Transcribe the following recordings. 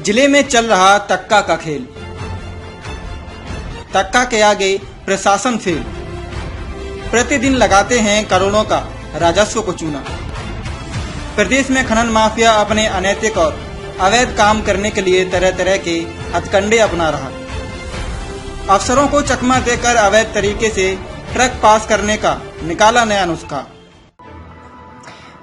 जिले में चल रहा तक्का का खेल। तक्का के आगे प्रशासन फेल। प्रतिदिन लगाते हैं करोड़ों का राजस्व को चूना। प्रदेश में खनन माफिया अपने अनैतिक और अवैध काम करने के लिए तरह तरह के हथकंडे अपना रहा। अफसरों को चकमा देकर अवैध तरीके से ट्रक पास करने का निकाला नया नुस्खा।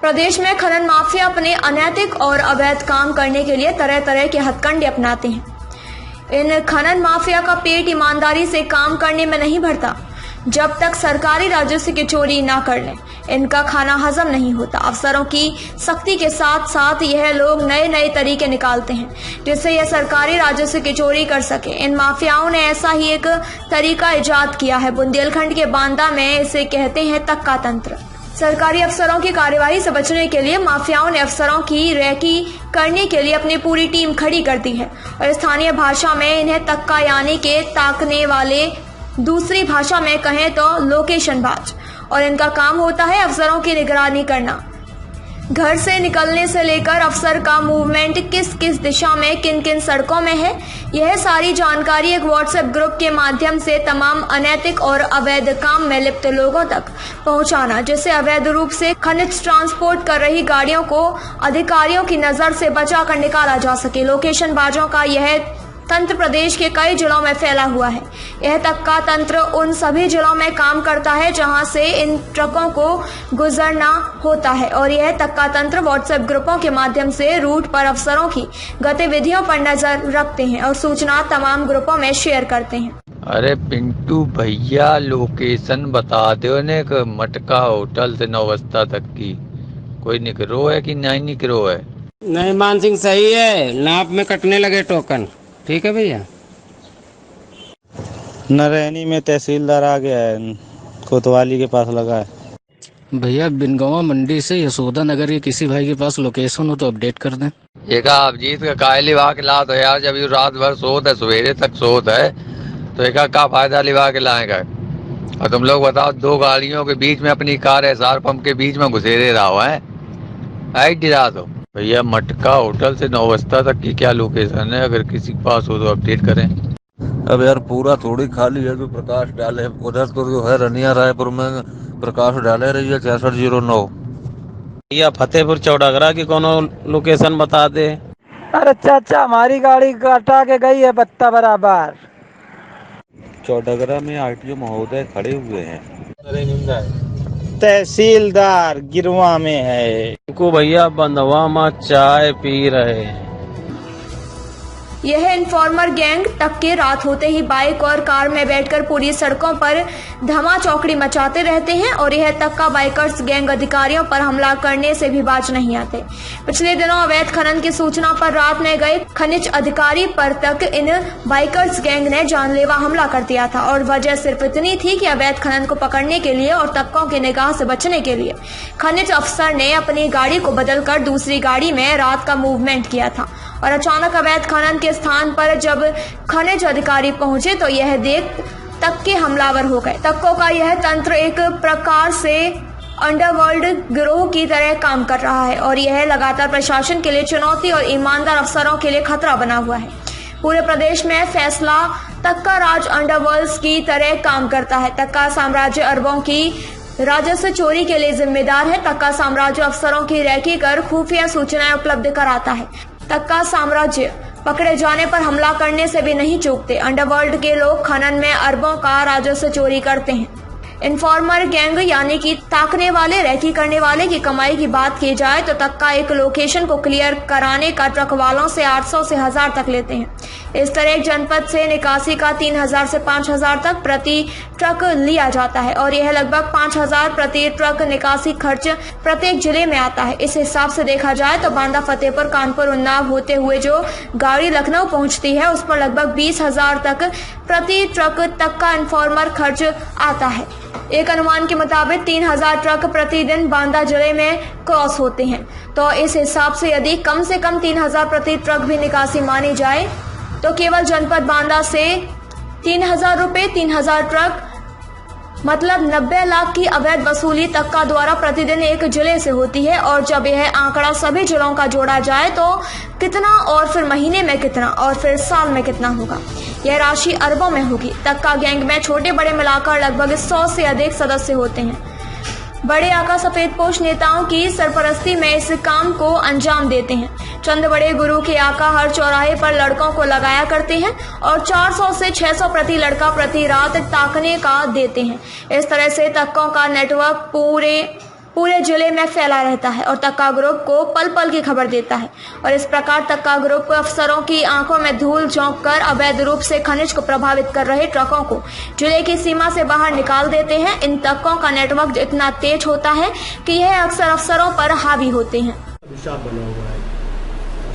प्रदेश में खनन माफिया अपने अनैतिक और अवैध काम करने के लिए तरह तरह के हथकंडे अपनाते हैं। इन खनन माफिया का पेट ईमानदारी से काम करने में नहीं भरता। जब तक सरकारी राजस्व की चोरी ना कर लें, इनका खाना हजम नहीं होता। अफसरों की सख्ती के साथ साथ यह लोग नए नए तरीके निकालते हैं जिससे यह सरकारी राजस्व की चोरी कर सके। इन माफियाओं ने ऐसा ही एक तरीका इजाद किया है। बुंदेलखंड के बांदा में इसे कहते हैं तक्का तंत्र। सरकारी अफसरों की कार्यवाही से बचने के लिए माफियाओं ने अफसरों की रैकी करने के लिए अपनी पूरी टीम खड़ी कर दी है और स्थानीय भाषा में इन्हें तक्का यानी के ताकने वाले, दूसरी भाषा में कहें तो लोकेशन बाज, और इनका काम होता है अफसरों की निगरानी करना। घर से निकलने से लेकर अफसर का मूवमेंट किस किस दिशा में, किन किन सड़कों में है, यह सारी जानकारी एक व्हाट्सएप ग्रुप के माध्यम से तमाम अनैतिक और अवैध काम में लिप्त लोगों तक पहुंचाना, जिससे अवैध रूप से खनिज ट्रांसपोर्ट कर रही गाड़ियों को अधिकारियों की नजर से बचाकर निकाला जा सके। लोकेशन बाजों का यह तंत्र प्रदेश के कई जिलों में फैला हुआ है। यह तक्का तंत्र उन सभी जिलों में काम करता है जहां से इन ट्रकों को गुजरना होता है और यह तक्का तंत्र व्हाट्सएप ग्रुपों के माध्यम से रूट पर अफसरों की गतिविधियों पर नजर रखते हैं और सूचना तमाम ग्रुपों में शेयर करते हैं। अरे पिंटू भैया, लोकेशन बता दो ने, मटका होटल से नौबस्ता तक की कोई निकरो है कि नहीं निकरो है? नहीं मान सिंह सही है, नाप में कटने लगे टोकन। ठीक है भैया। नरैनी में तहसीलदार आ गया है, कोतवाली के पास लगा है। भैया बिनगांवा मंडी से यशोदा नगर के किसी भाई के पास लोकेशन हो तो अपडेट कर दें। एक आप जीत का काय लिवा के ला दो यार, जब ये रात भर सोत है, सवेरे तक सोत है, तो एक का फायदा लिवा के लाएगा। और तुम लोग बताओ, दो गाड़ियों के बीच में अपनी कार एसआर पंप के बीच में घुसेरे रहा हुआ है, आई गिरा दो। भैया मटका होटल से नौबस्ता तक की क्या लोकेशन है? अगर किसी के पास हो तो अपडेट करें। अब यार पूरा थोड़ी खाली है जो प्रकाश डाले। उधर तो जो है रनिया रायपुर में प्रकाश डाले रही है 6609। भैया फतेहपुर चौड़ागरा की कोनो लोकेशन बता दे। अरे चाचा, हमारी गाड़ी कटा के गई है बत्ता बराबर। चौड़ागरा में आरटीओ महोदय खड़े हुए हैं। तहसीलदार गिरवा में है को भैया बंधवा में चाय पी रहे हैं। यह इन्फॉर्मर गैंग तक्के रात होते ही बाइक और कार में बैठकर पूरी सड़कों पर धमा चौकड़ी मचाते रहते हैं और यह तक्का बाइकर्स गैंग अधिकारियों पर हमला करने से भी बाज नहीं आते। पिछले दिनों अवैध खनन की सूचना पर रात में गए खनिज अधिकारी पर तक इन बाइकर्स गैंग ने जानलेवा हमला कर दिया था और वजह सिर्फ इतनी थी कि अवैध खनन को पकड़ने के लिए और तक्कों की निगाह से बचने के लिए खनिज अफसर ने अपनी गाड़ी को बदलकर दूसरी गाड़ी में रात का मूवमेंट किया था और अचानक अवैध खनन के स्थान पर जब खनिज अधिकारी पहुंचे तो यह देख तक्के हमलावर हो गए। तक्कों का यह तंत्र एक प्रकार से अंडरवर्ल्ड गिरोह की तरह काम कर रहा है और यह लगातार प्रशासन के लिए चुनौती और ईमानदार अफसरों के लिए खतरा बना हुआ है। पूरे प्रदेश में फैसला तक्का राज अंडरवर्ल्ड की तरह काम करता है। तक्का साम्राज्य अरबों की राजस्व चोरी के लिए जिम्मेदार है। तक्का साम्राज्य अफसरों की रैकी कर खुफिया सूचनाएं उपलब्ध कराता है। तक्का साम्राज्य पकड़े जाने पर हमला करने से भी नहीं चूकते। अंडरवर्ल्ड के लोग खनन में अरबों का राजस्व चोरी करते हैं। इन्फॉर्मर गैंग यानी कि ताकने वाले, रैकी करने वाले की कमाई की बात की जाए तो तक्का एक लोकेशन को क्लियर कराने का ट्रक वालों से 800 से 1000 तक लेते हैं। इस तरह एक जनपद से निकासी का 3000 से 5000 तक प्रति ट्रक लिया जाता है और यह लगभग 5000 प्रति ट्रक निकासी खर्च प्रत्येक जिले में आता है। इस हिसाब से देखा जाए तो बांदा, फतेहपुर, कानपुर, उन्नाव होते हुए जो गाड़ी लखनऊ पहुंचती है उस पर लगभग 20,000 तक प्रति ट्रक तक्का इन्फॉर्मर खर्च आता है। एक अनुमान के मुताबिक 3000 ट्रक प्रतिदिन बांदा जिले में क्रॉस होते हैं। तो इस हिसाब से यदि कम से कम 3000 प्रति ट्रक भी निकासी मानी जाए तो केवल जनपद बांदा से 3000 रुपए 3000 ट्रक मतलब 90 लाख की अवैध वसूली तक्का द्वारा प्रतिदिन एक जिले से होती है। और जब यह आंकड़ा सभी जिलों का जोड़ा जाए तो कितना, और फिर महीने में कितना, और फिर साल में कितना होगा? यह राशि अरबों में होगी। तक्का गैंग में छोटे बड़े मिलाकर लगभग 100 से अधिक सदस्य होते हैं। बड़े आका सफेदपोश नेताओं की सरपरस्ती में इस काम को अंजाम देते हैं। चंद बड़े गुरु के आका हर चौराहे पर लड़कों को लगाया करते हैं और 400 से 600 प्रति लड़का प्रति रात ताकने का देते हैं। इस तरह से तक्कों का नेटवर्क पूरे जिले में फैला रहता है और तक्का ग्रुप को पल पल की खबर देता है। और इस प्रकार तक्का ग्रुप अफसरों की आंखों में धूल झोंक कर अवैध रूप से खनिज को प्रभावित कर रहे ट्रकों को जिले की सीमा से बाहर निकाल देते हैं। इन तक्कों का नेटवर्क इतना तेज होता है कि यह अक्सर अफसरों पर हावी होते हैं। अभिशाप बना हुआ है,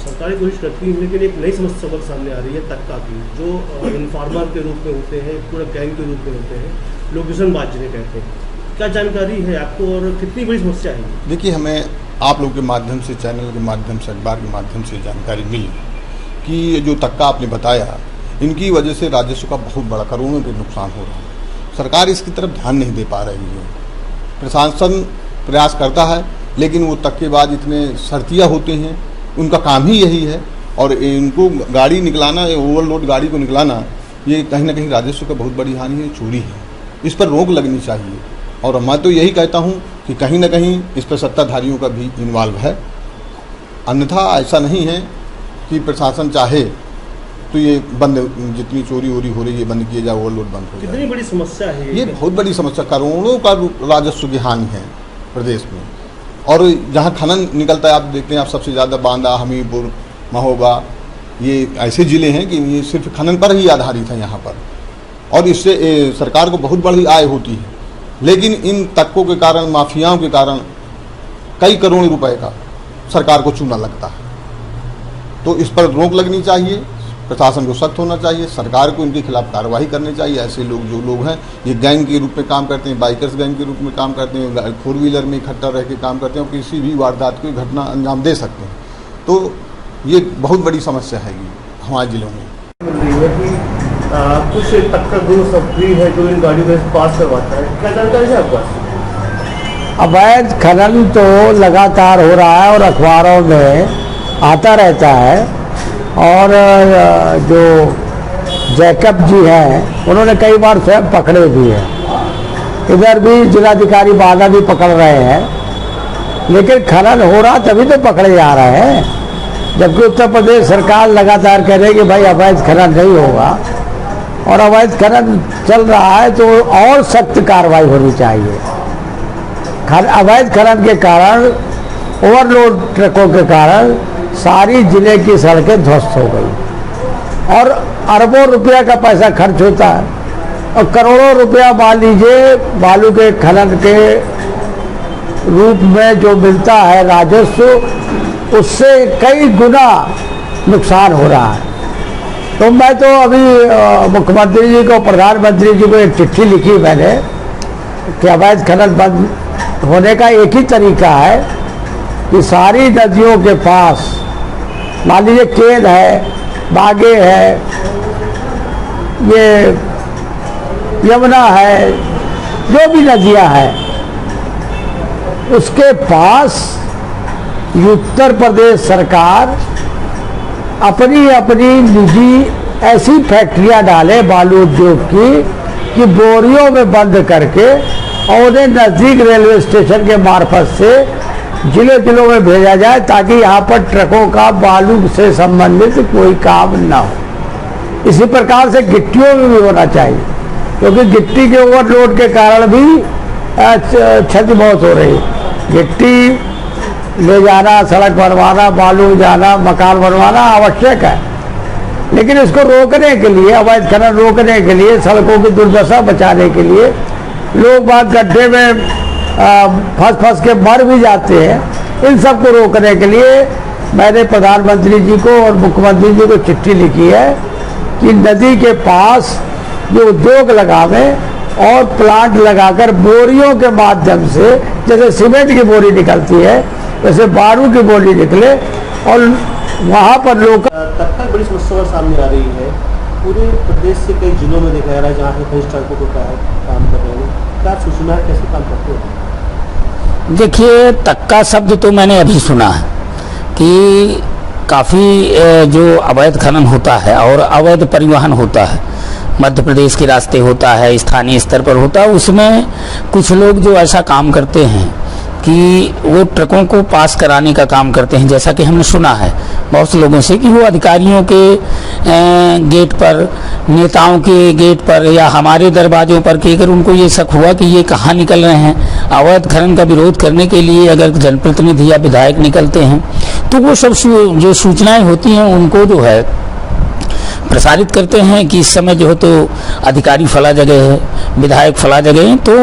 सरकारी कोशिश करती है, लेकिन एक नई समस्या सबक सामने आ रही है तक्का की, जो इन्फॉर्मर के रूप में होते हैं, पूरा गैंग के रूप में होते हैं, लोकेशनबाज जिन्हें कहते हैं। क्या जानकारी है आपको और कितनी बड़ी समस्या है? देखिए, हमें आप लोग के माध्यम से, चैनल के माध्यम से, अखबार के माध्यम से जानकारी मिली कि ये जो तक्का आपने बताया, इनकी वजह से राजस्व का बहुत बड़ा करोड़ों के नुकसान हो रहा है। सरकार इसकी तरफ ध्यान नहीं दे पा रही है। प्रशासन प्रयास करता है, लेकिन वो तक्केबाज इतने शर्तिया होते हैं, उनका काम ही यही है। और इनको गाड़ी निकलाना, ओवरलोड गाड़ी को निकलाना, ये कहीं ना कहीं राजस्व का बहुत बड़ी हानि है, चोरी है। इस पर रोक लगनी चाहिए। और मैं तो यही कहता हूं कि कहीं ना कहीं इस पर सत्ताधारियों का भी इन्वॉल्व है। अन्यथा ऐसा नहीं है कि प्रशासन चाहे तो ये बंद, जितनी चोरी वोरी हो रही है बंद किया जाए, ओवरलोड बंद हो जाए। कितनी बड़ी समस्या है ये बहुत बड़ी समस्या, करोड़ों का राजस्व की हानि है प्रदेश में। और जहाँ खनन निकलता है, आप देखते हैं, आप सबसे ज़्यादा बांदा, हमीरपुर, महोबा, ये ऐसे ज़िले हैं कि ये सिर्फ खनन पर ही आधारित है यहाँ पर, और इससे सरकार को बहुत बड़ी आय होती है। लेकिन इन तक्कों के कारण, माफियाओं के कारण कई करोड़ रुपए का सरकार को चूना लगता है। तो इस पर रोक लगनी चाहिए, प्रशासन को सख्त होना चाहिए, सरकार को इनके खिलाफ कार्रवाई करनी चाहिए। ऐसे लोग, जो लोग हैं, ये गैंग के रूप में काम करते हैं, बाइकर्स गैंग के रूप में काम करते हैं, 4 व्हीलर में इकट्ठा रह के काम करते हैं और किसी भी वारदात को घटना अंजाम दे सकते हैं। तो ये बहुत बड़ी समस्या है हमारे जिलों में। कुछ तक्का ग्रुप सब भी है जो इन गाड़ियों को पास करवाता है, क्या जानकारी है आपके पास? अवैध खनन तो लगातार हो रहा है और अखबारों में आता रहता है। और जो जैकब जी हैं, उन्होंने कई बार स्वयं पकड़े भी हैं। इधर भी जिलाधिकारी बाला भी पकड़ रहे हैं, लेकिन खनन हो रहा तभी तो पकड़े जा रहे हैं। जबकि उत्तर प्रदेश सरकार लगातार कह रही है कि भाई अवैध खनन नहीं होगा, और अवैध खनन चल रहा है तो और सख्त कार्रवाई होनी चाहिए। अवैध खनन के कारण, ओवरलोड ट्रकों के कारण सारी जिले की सड़कें ध्वस्त हो गई और अरबों रुपया का पैसा खर्च होता है। और करोड़ों रुपया मान लीजिए बालू के खनन के रूप में जो मिलता है राजस्व, उससे कई गुना नुकसान हो रहा है। तो मैं तो अभी मुख्यमंत्री जी को, प्रधानमंत्री जी को एक चिट्ठी लिखी मैंने कि अवैध खनन बंद होने का एक ही तरीका है कि सारी नदियों के पास, मान लीजिए केन है, बागे है, ये यमुना है, जो भी नदियां हैं, उसके पास उत्तर प्रदेश सरकार अपनी अपनी निजी ऐसी फैक्ट्रियां डाले बालू उद्योग की कि बोरियों में बंद करके और उन्हें नज़दीक रेलवे स्टेशन के मार्फत से जिलों जिलों में भेजा जाए, ताकि यहाँ पर ट्रकों का बालू से संबंधित कोई काम ना हो। इसी प्रकार से गिट्टियों में भी होना चाहिए, क्योंकि गिट्टी के ओवरलोड के कारण भी क्षति बहुत हो रही है। गिट्टी ले जाना, सड़क बनवाना, बालू जाना, मकान बनवाना आवश्यक है, लेकिन इसको रोकने के लिए, अवैध खनन रोकने के लिए, सड़कों की दुर्दशा बचाने के लिए लोग बाग गड्ढे में फंस के मर भी जाते हैं। इन सब को रोकने के लिए मैंने प्रधानमंत्री जी को और मुख्यमंत्री जी को चिट्ठी लिखी है कि नदी के पास जो उद्योग लगावे और प्लांट लगाकर बोरियों के माध्यम से, जैसे सीमेंट की बोरी निकलती है वैसे बारू की बोरी निकले, और वहाँ पर लोग तक्का बड़ी समस्या सामने आ रही है। पूरे प्रदेश से कई जिलों में देखा जा रहा है जहाँ पे खनिज ट्रकों को काम कर रहे हैं। क्या सूचना है, कैसे काम करते हैं? देखिए, तक्का शब्द तो मैंने अभी सुना है कि काफ़ी जो अवैध खनन होता है और अवैध परिवहन होता है, मध्य प्रदेश के रास्ते होता है, स्थानीय स्तर पर होता है, उसमें कुछ लोग जो ऐसा काम करते हैं कि वो ट्रकों को पास कराने का काम करते हैं। जैसा कि हमने सुना है बहुत से लोगों से कि वो अधिकारियों के गेट पर, नेताओं के गेट पर या हमारे दरवाजों पर कि अगर उनको ये शक हुआ कि ये कहाँ निकल रहे हैं, अवैध खनन का विरोध करने के लिए अगर जनप्रतिनिधि या विधायक निकलते हैं तो वो सब जो सूचनाएं होती हैं उनको जो है प्रसारित करते हैं कि इस समय जो है तो अधिकारी फला जगह है, विधायक फला जगह है। तो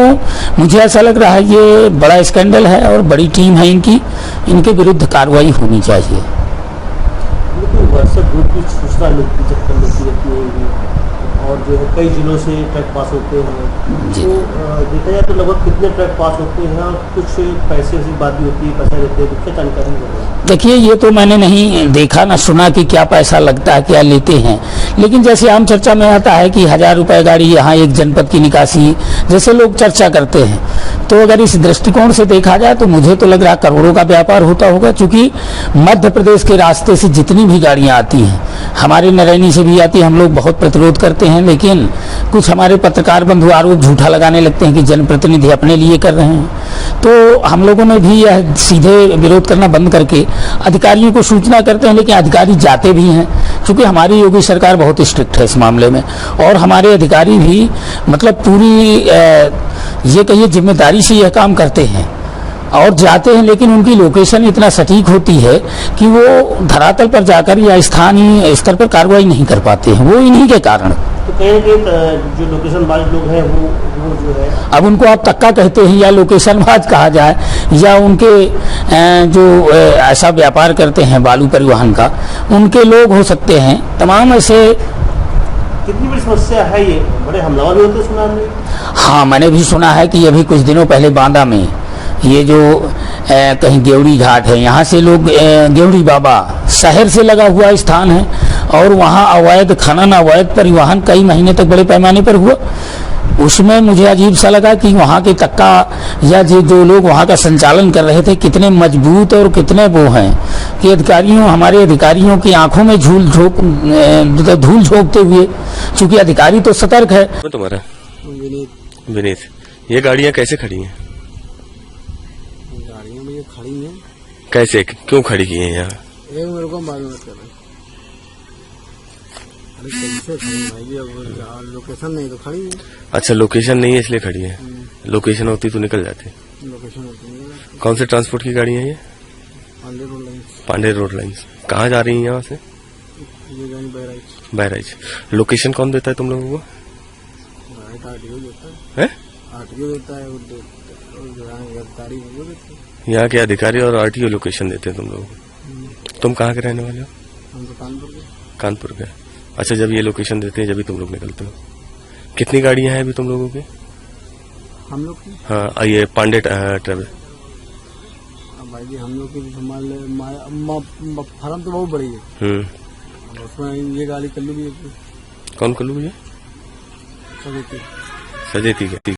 मुझे ऐसा लग रहा है ये बड़ा स्कैंडल है और बड़ी टीम है इनके विरुद्ध कार्रवाई होनी चाहिए। व्हाट्सएप ग्रुप की सूचना मिलती रहती है और जो है कई जिलों से ट्रक पास होते हैं, तो देखा जाए तो लगभग कितने ट्रक पास होते हैं और कुछ पैसे से बात भी होती है, पैसा देते हैं, क्या जानकारी है? देखिए, ये तो मैंने नहीं देखा ना सुना कि क्या पैसा लगता है, क्या लेते हैं, लेकिन जैसे आम चर्चा में आता है कि 1000 रुपये गाड़ी यहाँ एक जनपद की निकासी, जैसे लोग चर्चा करते हैं, तो अगर इस दृष्टिकोण से देखा जाए तो मुझे तो लग रहा है करोड़ों का व्यापार होता होगा। क्योंकि मध्य प्रदेश के रास्ते से जितनी भी गाड़ियाँ आती हैं, हमारे नरैनी से भी आती है, हम लोग बहुत प्रतिरोध करते हैं, लेकिन कुछ हमारे पत्रकार बंधु आरोप झूठा लगाने लगते हैं कि जनप्रतिनिधि अपने लिए कर रहे हैं। तो हम लोगों ने भी यह सीधे विरोध करना बंद करके अधिकारियों को सूचना करते हैं, लेकिन अधिकारी जाते भी हैं, क्योंकि हमारी योगी सरकार बहुत स्ट्रिक्ट है इस मामले में और हमारे अधिकारी भी मतलब पूरी ये कहिए जिम्मेदारी से यह काम करते हैं और जाते हैं, लेकिन उनकी लोकेशन इतना सटीक होती है कि वो धरातल पर जाकर या स्थानीय स्तर पर कार्रवाई नहीं कर पाते हैं, वो इन्हीं के कारण। तो कहीं जो लोकेशन बाज लोग हैं वो जो है, अब उनको आप तक्का कहते हैं या लोकेशन बाज कहा जाए या उनके जो ऐसा व्यापार करते हैं बालू परिवहन का, उनके लोग हो सकते हैं, तमाम ऐसे। कितनी बड़ी समस्या है ये, बड़े हमलावर भी होते सुना हमने? हाँ, मैंने भी सुना है कि अभी कुछ दिनों पहले बांदा में ये जो कहीं गेवड़ी घाट है, यहाँ से लोग गेवड़ी बाबा शहर से लगा हुआ स्थान है और वहाँ अवैध खनन, अवैध परिवहन कई महीने तक बड़े पैमाने पर हुआ। उसमें मुझे अजीब सा लगा कि वहाँ के तक्का या जो लोग वहाँ का संचालन कर रहे थे कितने मजबूत और कितने वो हैं कि हमारे अधिकारियों की आंखों में धूल झोंकते हुए, चूंकि अधिकारी तो सतर्क है। तुम्हारा विनीत, ये गाड़ियाँ कैसे खड़ी हैं? गाड़ियाँ मुझे खड़ी हैं। कैसे, क्यों खड़ी की हैं यहाँ? एक मेरे को मालूम है, कैसे खड़ी भाई, अब लोकेशन नहीं तो खड़ी है। अच्छा, लोकेशन नहीं है इसलिए खड़ी है, लोकेशन होती तो निकल जाती। लोकेशन होती है। कौन से ट्रांसपोर्ट की गाड़ी है ये? Pandey road lines. कहाँ जा रही है यहाँ से? ये बहराइच। लोकेशन कौन देता है तुम लोगों को? आरटीओ देता है। आरटीओ देता है, यहाँ के अधिकारी और आरटीओ लोकेशन देते हैं तुम लोगों को। तुम कहाँ के रहने वाले हो? हम तो कानपुर के। अच्छा, जब ये लोकेशन देते हैं जब तुम लोग निकलते हो। कितनी गाड़ियां हैं अभी तुम लोगों की? हम लोग की? हाँ, ये पांडे ट्रेवल। भाई जी, हम लोग की फार्म तो बहुत बड़ी है, उसमें ये गाड़ी कल्लू भी है। कौन कल्लू भैया? सजेती।